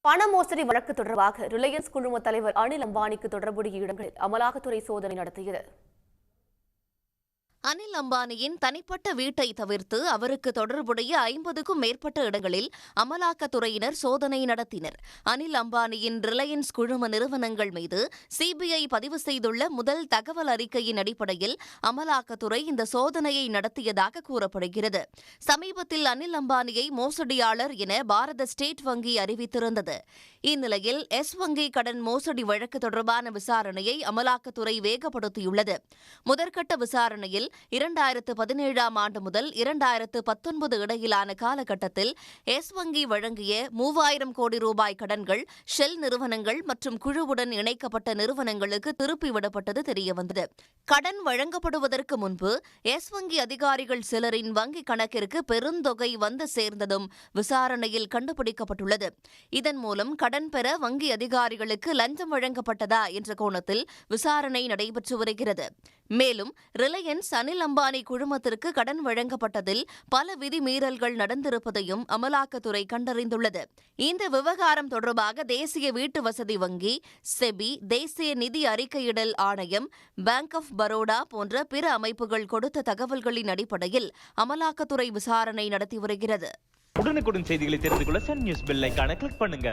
பண மோசடி வழக்கு தொடர்பாக ரிலையன்ஸ் குழும தலைவர் அனில் அம்பானிக்கு தொடர்புடைய இடங்களில் அமலாக்கத்துறை சோதனை நடத்தியது. அனில் அம்பானியின் தனிப்பட்ட வீட்டை தவிர்த்து அவருக்கு தொடர்புடைய 50க்கும் மேற்பட்ட இடங்களில் அமலாக்கத்துறையினர் சோதனை நடத்தினர். அனில் அம்பானியின் ரிலையன்ஸ் குழும நிறுவனங்கள் மீது சிபிஐ பதிவு செய்துள்ள முதல் தகவல் அறிக்கையின் அடிப்படையில் அமலாக்கத்துறை இந்த சோதனையை நடத்தியதாக கூறப்படுகிறது. சமீபத்தில் அனில் அம்பானியை மோசடியாளர் என பாரத ஸ்டேட் வங்கி அறிவித்திருந்தது. இந்நிலையில் எஸ் வங்கி கடன் மோசடி வழக்கு தொடர்பான விசாரணையை அமலாக்கத்துறை வேகப்படுத்தியுள்ளது. முதற்கட்ட விசாரணையில் 2017ஆம் ஆண்டு முதல் 2019 இடையிலான காலகட்டத்தில் எஸ் வங்கி வழங்கிய 3000 கோடி ரூபாய் கடன்கள் ஷெல் நிறுவனங்கள் மற்றும் குழுவுடன் இணைக்கப்பட்ட நிறுவனங்களுக்கு திருப்பிவிடப்பட்டது தெரியவந்தது. கடன் வழங்கப்படுவதற்கு முன்பு எஸ் வங்கி அதிகாரிகள் சிலரின் வங்கிக் கணக்கிற்கு பெருந்தொகை வந்து சேர்ந்ததும் விசாரணையில் கண்டுபிடிக்கப்பட்டுள்ளது. இதன் மூலம் கடன் பெற வங்கி அதிகாரிகளுக்கு லஞ்சம் வழங்கப்பட்டதா என்ற கோணத்தில் விசாரணை நடைபெற்று வருகிறது. மேலும் ரிலையன்ஸ் அனில் அம்பானி குழுமத்திற்கு கடன் வழங்கப்பட்டதில் பல விதிமீறல்கள் நடந்திருப்பதையும் அமலாக்கத்துறை கண்டறிந்துள்ளது. இந்த விவகாரம் தொடர்பாக தேசிய வீட்டு வசதி வங்கி, செபி, தேசிய நிதி அறிக்கையிடல் ஆணையம், பேங்க் ஆஃப் பரோடா போன்ற பிற அமைப்புகள் கொடுத்த தகவல்களின் அடிப்படையில் அமலாக்கத்துறை விசாரணை நடத்தி வருகிறது. உடனுக்குடன் செய்திகளை தெரிந்து கொள்ள சன் நியூஸ் பெல் ஐகானை கிளிக் பண்ணுங்க.